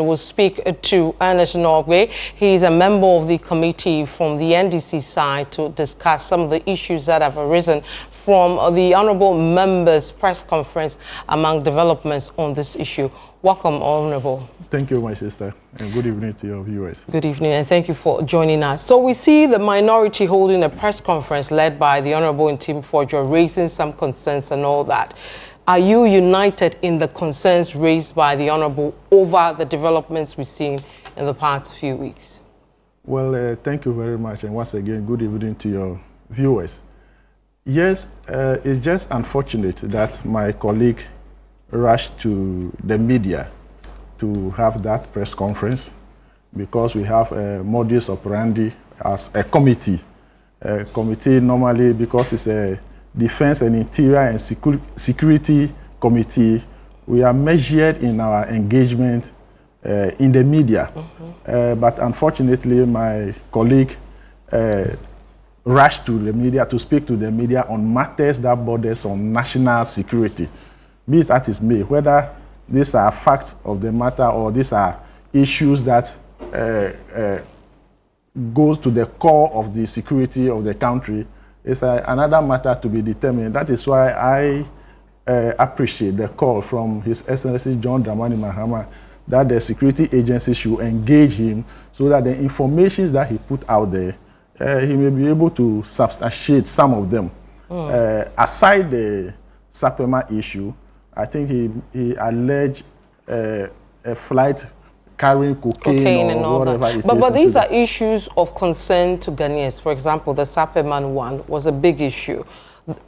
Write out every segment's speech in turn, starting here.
We'll speak to Ernest Norgwe. He is a member of the committee from the NDC side to discuss some of the issues that have arisen from the Honourable Members' press conference among developments on this issue. Welcome, Honourable. Thank you, my sister, and good evening to your viewers. Good evening, and thank you for joining us. So we see the minority holding a press conference led by the Honourable Ntim Fordjour, raising some concerns and all that. Are you united in the concerns raised by the Honourable over the developments we've seen in the past few weeks? Well, thank you very much, and once again, good evening to your viewers. Yes, it's just unfortunate that my colleague rushed to the media to have that press conference because we have a modus operandi as a committee. A committee normally, because it's a Defense and Interior and Security Committee, we are measured in our engagement in the media. But unfortunately, my colleague rushed to the media to speak to the media on matters that borders on national security. Be it as it may, whether these are facts of the matter or these are issues that go to the core of the security of the country, it's another matter to be determined. That is why I appreciate the call from His Excellency John Dramani Mahama that the security agencies should engage him so that the information that he put out there, he may be able to substantiate some of them. Aside the Sapema issue, I think he alleged a flight carrying cocaine and or whatever it is. But these are issues of concern to Ghanaians. For example, the Sapema one was a big issue.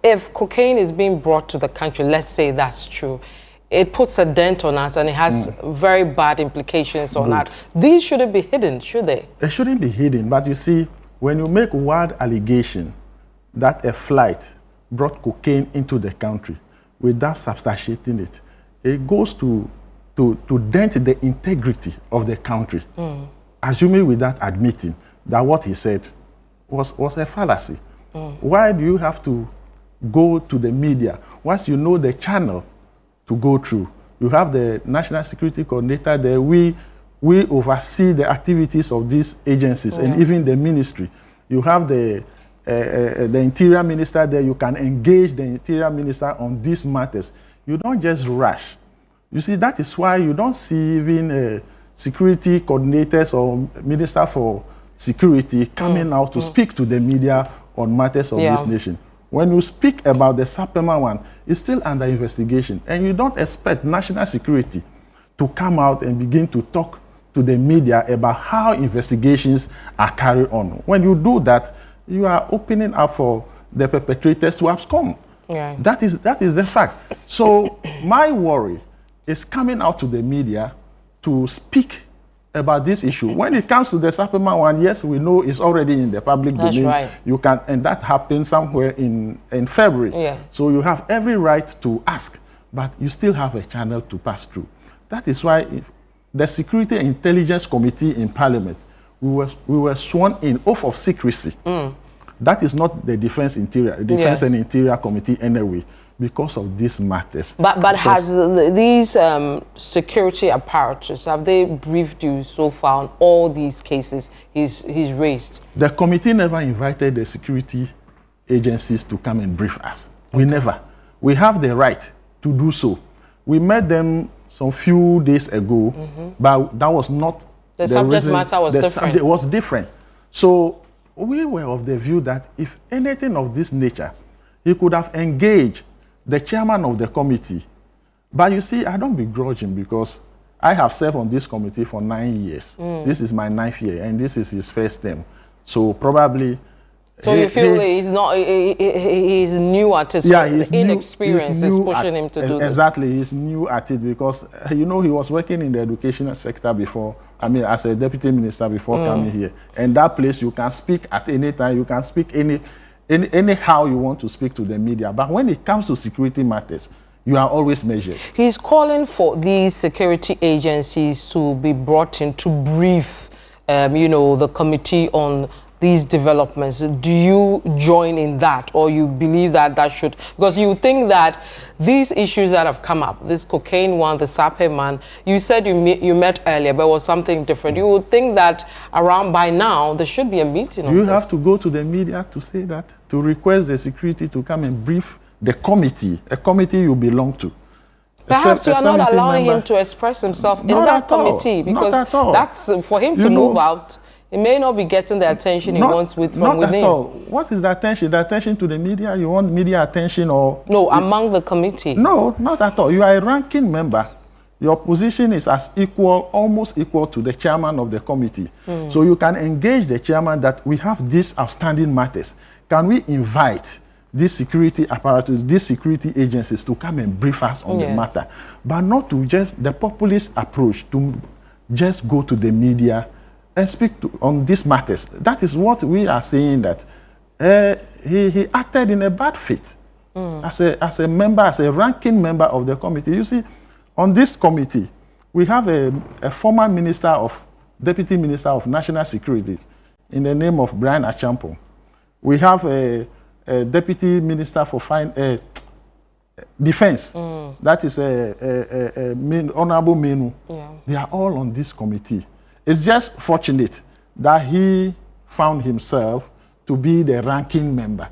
If cocaine is being brought to the country, let's say that's true, it puts a dent on us and it has very bad implications on that. These shouldn't be hidden, should they? They shouldn't be hidden, but you see, when you make wild allegation that a flight brought cocaine into the country without substantiating it, it goes to dent the integrity of the country, assuming without admitting that what he said was a fallacy. Why do you have to go to the media once you know the channel to go through? You have the National Security Coordinator there. We oversee the activities of these agencies and even the ministry. You have the Interior Minister there. You can engage the Interior Minister on these matters. You don't just rush. You see, that is why you don't see even security coordinators or Minister for Security coming out to speak to the media on matters of this nation. When you speak about the Sapema one, it's still under investigation, and you don't expect national security to come out and begin to talk to the media about how investigations are carried on. When you do that, you are opening up for the perpetrators to abscond. That is the fact. So my worry is coming out to the media to speak about this issue. When it comes to the Sapema one, yes, we know it's already in the public domain. Right. You can, and that happened somewhere in February. So you have every right to ask, but you still have a channel to pass through. That is why the Security and Intelligence Committee in Parliament, we were sworn in oath of secrecy. That is not the Defense and Interior Committee anyway, because of these matters. But has these security apparatus, have they briefed you so far on all these cases he's raised? The committee never invited the security agencies to come and brief us. We never. We have the right to do so. We met them some few days ago, but that was not the subject matter was different. Subject was different. So we were of the view that if anything of this nature, he could have engaged the chairman of the committee. But you see, I don't begrudge him because I have served on this committee for 9 years. This is my 9th year, and this is his first term. So probably... So you feel he's new at it, so inexperience is pushing him to do this? Exactly, he's new at it because, you know, he was working in the educational sector before, I mean, as a deputy minister before coming here. And that place, you can speak at any time, you can speak anyhow you want to speak to the media. But when it comes to security matters, you are always measured. He's calling for these security agencies to be brought in to brief, you know, the committee on these developments, do you join in that, or you believe that that should, because you think that these issues that have come up, this cocaine one, the Ashaiman, you said you met earlier, but it was something different. You would think that around by now there should be a meeting on this. You have to go to the media to say that, to request the security to come and brief the committee, a committee you belong to. Perhaps you are not allowing him to express himself in that committee, because that's for him to move out. He may not be getting the attention he wants from within. Not at all. What is the attention? The attention to the media? You want media attention or? No, among the committee. No, not at all. You are a ranking member. Your position is as equal, almost equal to the chairman of the committee. So you can engage the chairman that we have these outstanding matters. Can we invite these security apparatus, these security agencies to come and brief us on the matter? But not to just the populist approach, to just go to the media and speak on these matters. That is what we are saying, that he acted in a bad faith as a member, as a ranking member of the committee. You see, on this committee, we have a former deputy minister of national security in the name of Brian Achampong. We have a deputy minister for defense, that is Honorable Menu. They are all on this committee. It's just fortunate that he found himself to be the ranking member.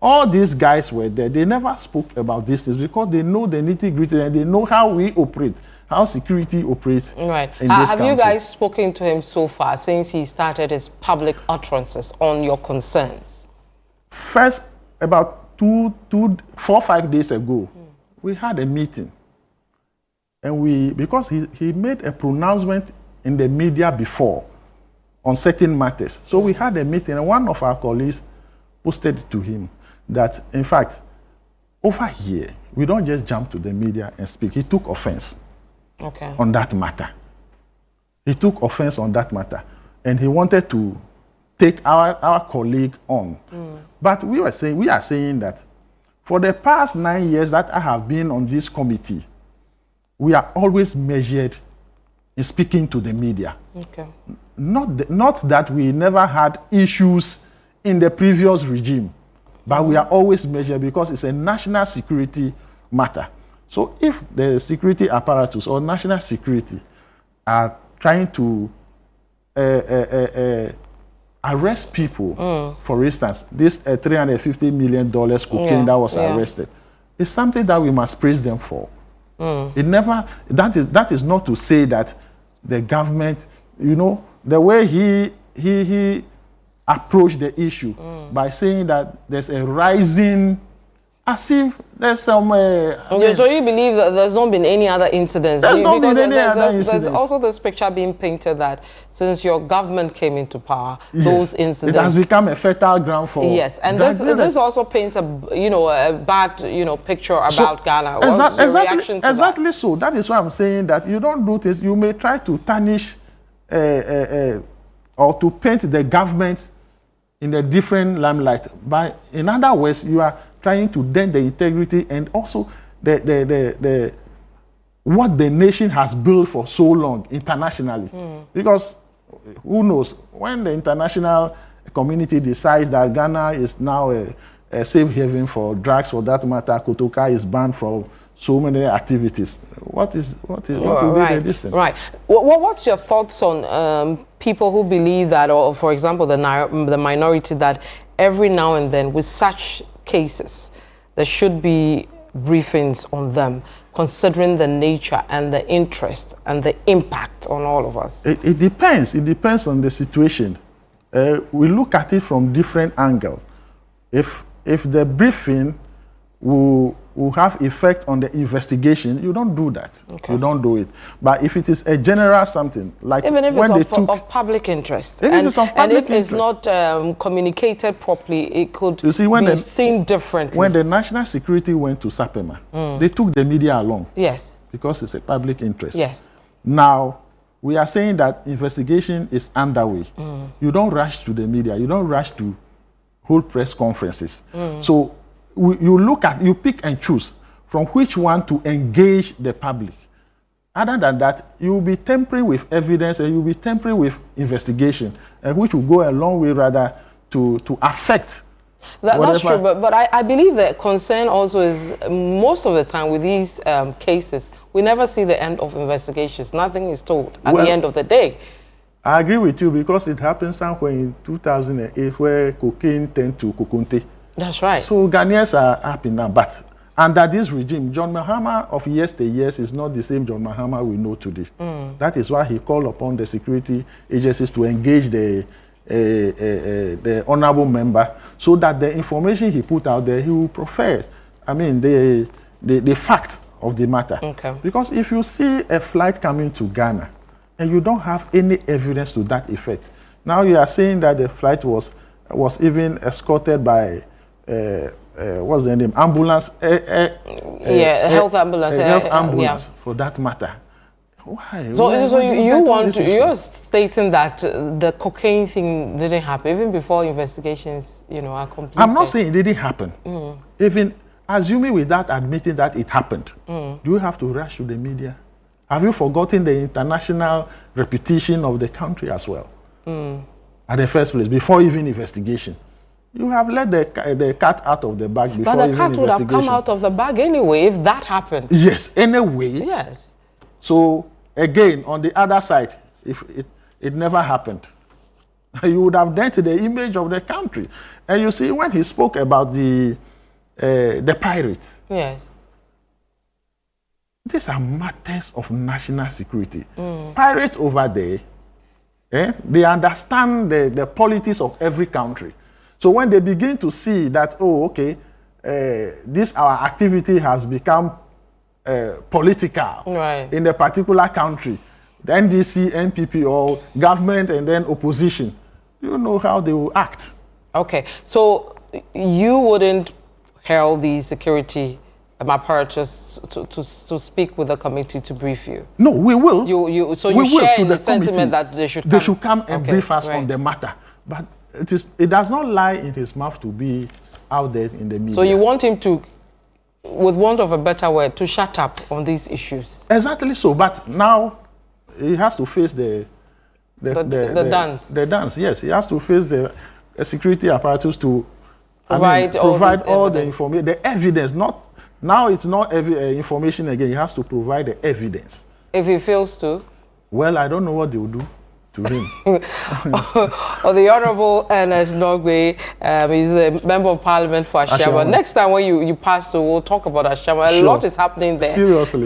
All these guys were there. They never spoke about this because they know the nitty-gritty and they know how we operate, how security operates. Right. Have you guys spoken to him so far since he started his public utterances on your concerns? First, about 4 or 5 days ago, we had a meeting. And because he made a pronouncement in the media before on certain matters. So we had a meeting, and one of our colleagues posted to him that, in fact, over here, we don't just jump to the media and speak. He took offense on that matter. He took offense on that matter. And he wanted to take our colleague on. But we are saying that for the past 9 years that I have been on this committee, we are always measured in speaking to the media. Not that we never had issues in the previous regime, but we are always measured because it's a national security matter. So if the security apparatus or national security are trying to arrest people, for instance, this $350 million cocaine that was arrested, it's something that we must praise them for. That is not to say that the government, the way he approached the issue by saying that there's a rising, as if there's some. So you believe that there's not been any other incidents? There's not been any other incidents. There's also this picture being painted that since your government came into power, those incidents. It has become a fertile ground for. Yes, and this also paints a bad picture about Ghana. What's your reaction to exactly that? So that is why I'm saying that you don't do this. You may try to tarnish or to paint the government in a different limelight. But in other words, you are trying to dent the integrity and also what the nation has built for so long internationally. Because who knows, when the international community decides that Ghana is now a safe haven for drugs, for that matter, Kotoka is banned from so many activities. What will be the distance? Right. What's your thoughts on people who believe that, or for example, the minority, that every now and then with such cases, there should be briefings on them, considering the nature and the interest and the impact on all of us? It depends. It depends on the situation. We look at it from different angles. If the briefing will have effect on the investigation, you don't do that. You don't do it. But if it is a general something, like even if it's of public interest, and if it's not communicated properly, it could be seen differently. When the national security went to Ashaiman, they took the media along. Yes. Because it's a public interest. Yes. Now, we are saying that investigation is underway. You don't rush to the media. You don't rush to hold press conferences. So you pick and choose from which one to engage the public. Other than that, you will be tempering with evidence and you will be tempering with investigation, which will go a long way rather to affect. That's true, but I believe that concern also is most of the time with these cases, we never see the end of investigations. Nothing is told at the end of the day. I agree with you because it happened somewhere in 2008 where cocaine turned to kokonte. That's right. So Ghanaians are happy now, but under this regime, John Mahama of yesteryears is not the same John Mahama we know today. That is why he called upon the security agencies to engage the honorable member so that the information he put out there, he will profess, I mean, the facts of the matter. Okay. Because if you see a flight coming to Ghana and you don't have any evidence to that effect, now you are saying that the flight was even escorted by what's the name? Ambulance. Health ambulance. Health ambulance, for that matter. Why? So you're stating that the cocaine thing didn't happen even before investigations, are completed. I'm not saying it didn't happen. Even assuming without admitting that it happened, do you have to rush to the media? Have you forgotten the international reputation of the country as well? At the first place, before even investigation. You have let the cat out of the bag before even investigation. But the cat would have come out of the bag anyway if that happened. Yes, anyway. Yes. So, again, on the other side, if it never happened, you would have dented the image of the country. And you see, when he spoke about the pirates, yes, these are matters of national security. Pirates over there, they understand the politics of every country. So when they begin to see that, oh, okay, our activity has become political in a particular country, the NDC, NPP, or government and then opposition, you know how they will act. Okay. So you wouldn't hail the security apparatus to speak with the committee to brief you? No, we will. So you share in the sentiment that they should come? They should come and brief us on the matter. But it does not lie in his mouth to be out there in the media. So you want him to, with want of a better word, to shut up on these issues? Exactly so. But now he has to face the dance. The dance, yes. He has to face the security apparatus to provide all the information, the evidence. Now it's not information again. He has to provide the evidence. If he fails to? Well, I don't know what they will do to him. The Honorable Ernest Nogbe is a Member of Parliament for Ashaiman. Next time when you pass to, we'll talk about Ashaiman. A lot is happening there. Seriously.